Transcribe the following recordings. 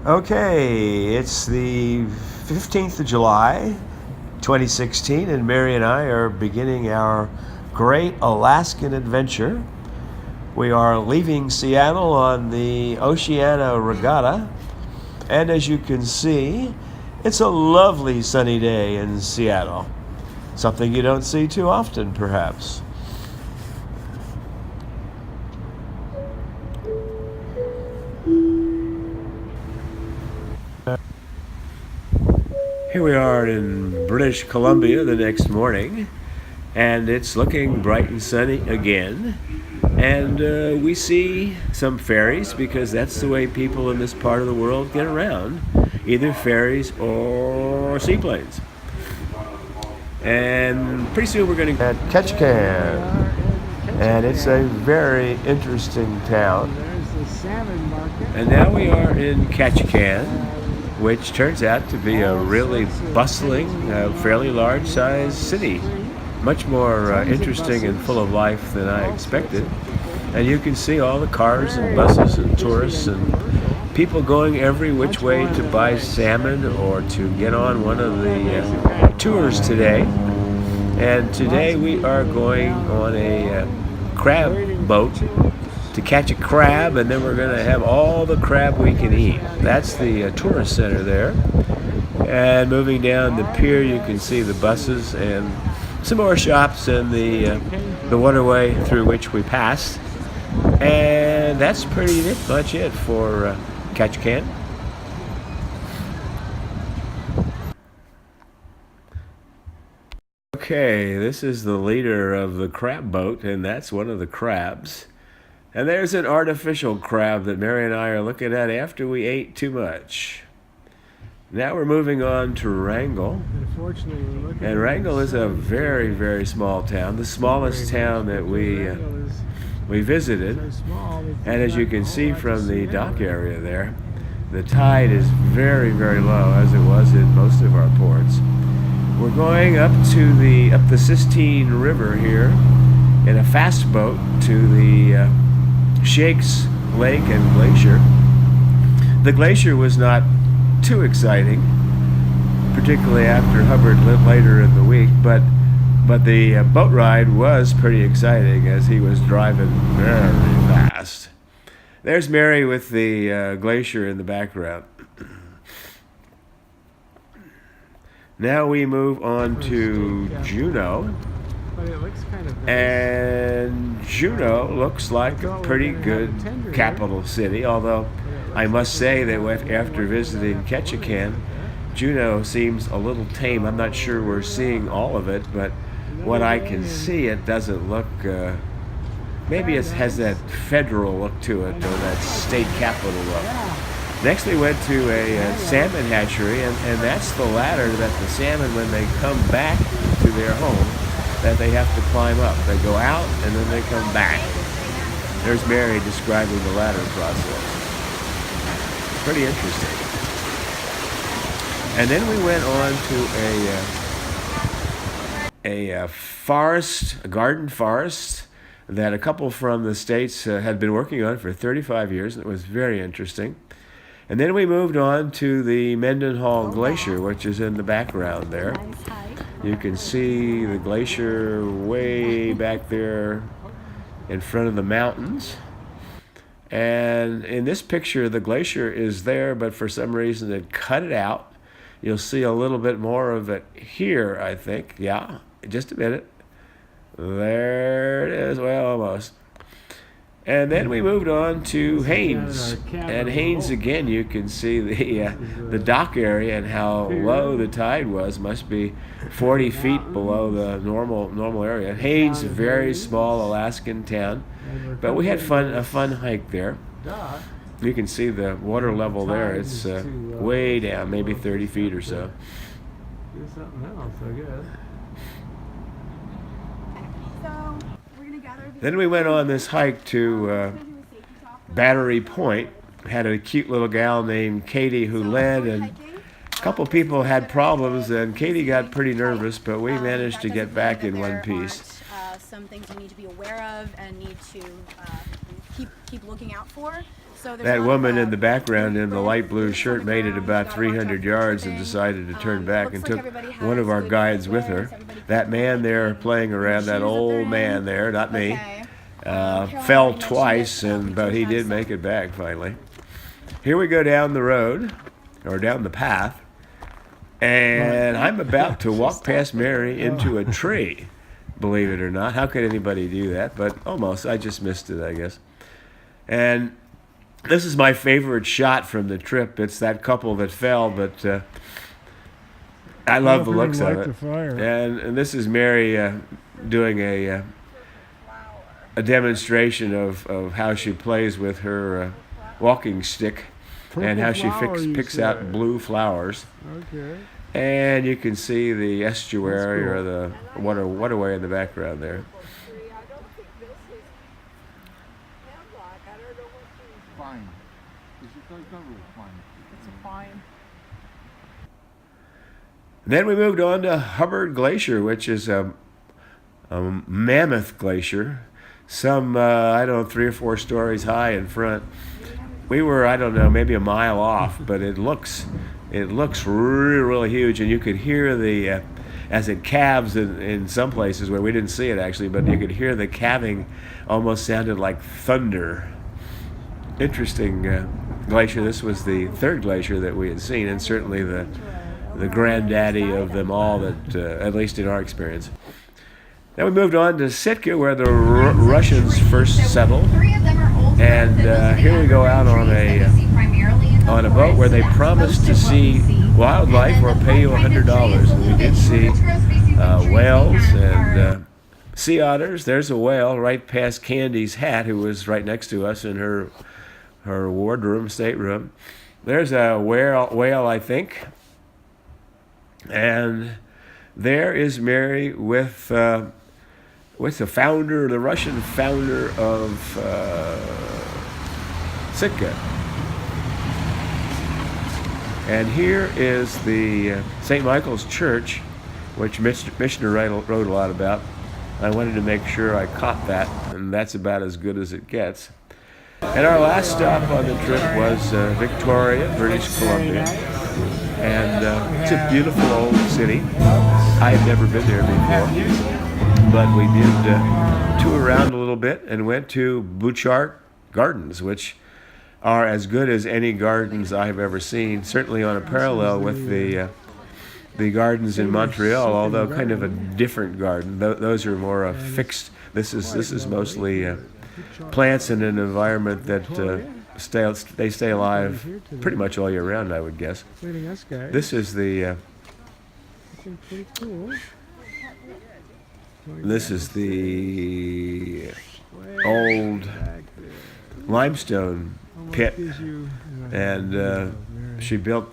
Okay, it's the 15th of July, 2016, and Mary and I are beginning our great Alaskan adventure. We are leaving Seattle on the Oceania Regatta, and as you can see, it's a lovely sunny day in Seattle. Something you don't see too often, perhaps. Here we are in British Columbia the next morning, and it's looking bright and sunny again. And we see some ferries because that's the way people in this part of the world get around, either ferries or seaplanes. And pretty soon we're going to at Ketchikan, and it's a very interesting town. And now we are in Ketchikan, which turns out to be a really bustling, fairly large-sized city. Much more interesting and full of life than I expected. And you can see all the cars and buses and tourists and people going every which way to buy salmon or to get on one of the tours today. And today we are going on a crab boat to catch a crab, and then we're going to have all the crab we can eat. That's the tourist center there. And moving down the pier, you can see the buses and some more shops and the waterway through which we passed. And that's pretty much it for Ketchikan. Okay, this is the leader of the crab boat, and that's one of the crabs. And there's an artificial crab that Mary and I are looking at after we ate too much. Now we're moving on to Wrangell. And Wrangell is a very, very small town, the smallest town that we visited. And as you can see from the dock area there, the tide is very, very low, as it was in most of our ports. We're going up the Sistine River here in a fast boat to the Shakes Lake and Glacier. The glacier was not too exciting, particularly after Hubbard lived later in the week, but the boat ride was pretty exciting as he was driving very fast. There's Mary with the glacier in the background. Now we move on to Juneau. And Juneau looks like a pretty good capital city, although I must say that after visiting Ketchikan, Juneau seems a little tame. I'm not sure we're seeing all of it, but what I can see, it doesn't look, maybe it has that federal look to it, or that state capital look. Next we went to a salmon hatchery, and that's the ladder that the salmon, when they come back to their home, that they have to climb up. They go out and then they come back. There's Mary describing the ladder process. Pretty interesting. And then we went on to a forest, a garden forest that a couple from the States had been working on for 35 years, and it was very interesting. And then we moved on to the Mendenhall Glacier, which is in the background there. You can see the glacier way back there in front of the mountains. And in this picture, the glacier is there, but for some reason it cut it out. You'll see a little bit more of it here, I think. Yeah, just a minute. There it is. Well, almost. And then we moved on to Haines. And Haines, again, you can see the dock area and how low the tide was. Must be 40 feet below the normal area. Haines, a very small Alaskan town. But we had a fun hike there. You can see the water level there. It's way down, maybe 30 feet or so. Do something else, I guess. Then we went on this hike to Battery Point. Had a cute little gal named Katie who led, and a couple people had problems, and Katie got pretty nervous, but we managed to get back in one piece. Some things you need to be aware of and need to keep looking out for. So there's a that lot woman of, in the background in the light blue boots on shirt the made it ground, about got 300 water yards and dripping. decided to turn back and Looks took like everybody one has of our good guides with footwear, her. so everybody That can man there hiking. playing around, that Shoes that old they're in. man there, not me, Okay. fell Caroline mentioned twice, it. We but do he have did some. make it back finally. Here we go down the road, or down the path, and I'm about to walk past Mary into a tree. Believe it or not. How could anybody do that? But almost. I just missed it, I guess. And this is my favorite shot from the trip. It's that couple that fell, but I love the looks of it. And this is Mary doing a demonstration of how she plays with her walking stick and how she picks out blue flowers. Okay. And you can see the estuary or the waterway in the background there. Fine. It's fine. Then we moved on to Hubbard Glacier, which is a mammoth glacier, some, I don't know, 3 or 4 stories high in front. We were, I don't know, maybe a mile off, but it looks really, really huge, and you could hear the, as it calves in some places where we didn't see it actually, but you could hear the calving almost sounded like thunder. Interesting glacier. This was the 3rd glacier that we had seen, and certainly the granddaddy of them all, that at least in our experience. Then we moved on to Sitka, where the Russians first settled, and here we go out on a boat where they promised to see wildlife or pay you $100, and we did see whales and sea otters. There's a whale right past Candy's hat, who was right next to us in her wardroom, stateroom. There's a whale, I think. And there is Mary with the founder, the Russian founder of Sitka. And here is the St. Michael's Church, which Michener wrote a lot about. I wanted to make sure I caught that, and that's about as good as it gets. And our last stop on the trip was Victoria, British Columbia. And it's a beautiful old city. I had never been there before, but we did tour around a little bit and went to Butchart Gardens, which are as good as any gardens I have ever seen, certainly on a parallel with the gardens in Montreal, although kind of a different garden. Those are more fixed. This is mostly plants in an environment that they stay alive pretty much all year round, I would guess. This is the old limestone pit, and the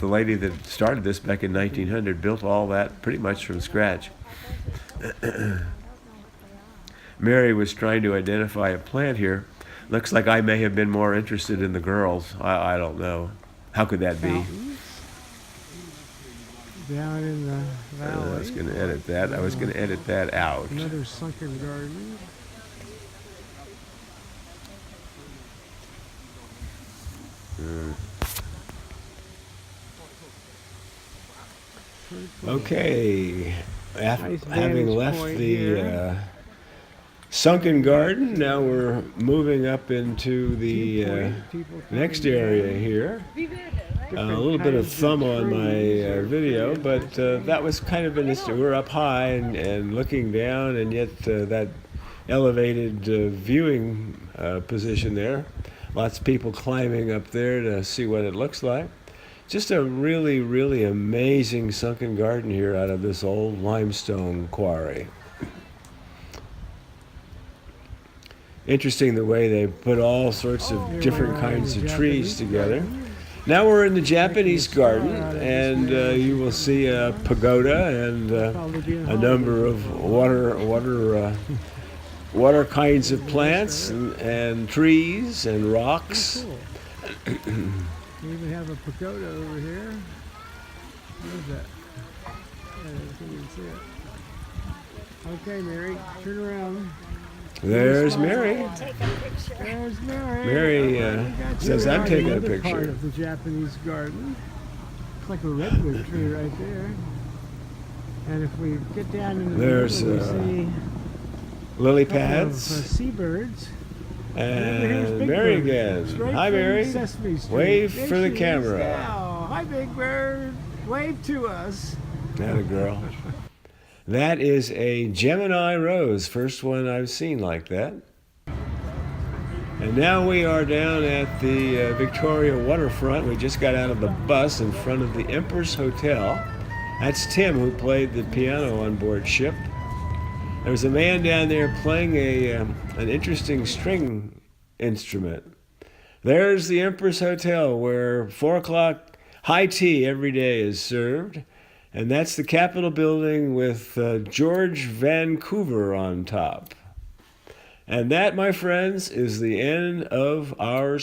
lady that started this back in 1900 built all that pretty much from scratch. Mary was trying to identify a plant here. Looks like I may have been more interested in the girls. I don't know. How could that be? Down in the valley. I was going to edit that. I was going to edit that out. Another sunken garden. Okay. Nice Having vantage left point the here. sunken garden, now we're moving up into the next area here. A little bit of thumb on my video, but that was kind of we're up high and looking down, and yet that elevated viewing position there. Lots of people climbing up there to see what it looks like. Just a really, really amazing sunken garden here out of this old limestone quarry. Interesting the way they put all sorts of different kinds of trees together. Now we're in the Japanese garden, and you will see a pagoda and a number of water kinds of plants and trees and rocks. We even have a pagoda over here. What is that? Yeah, I think you can see it. Okay, Mary, turn around. There's Mary. Take a picture. There's Mary. Mary We got says, you "I'm on taking the a other picture." Part of the Japanese garden. It's like a redwood tree right there. And if we get down into There's, the middle, we see Lily a couple of, pads. seabirds. Over here's And Big Mary Bird, again. straight Hi, from Mary. Sesame Street. Wave There for the she is camera. now. Hi, Big Bird. Wave to us. That a girl. That is a Gemini rose, first one I've seen like that. And now we are down at the Victoria waterfront. We just got out of the bus in front of the Empress Hotel. That's Tim, who played the piano on board ship. There's a man down there playing an interesting string instrument. There's the Empress Hotel, where 4 o'clock high tea every day is served. And that's the Capitol building with George Vancouver on top. And that, my friends, is the end of our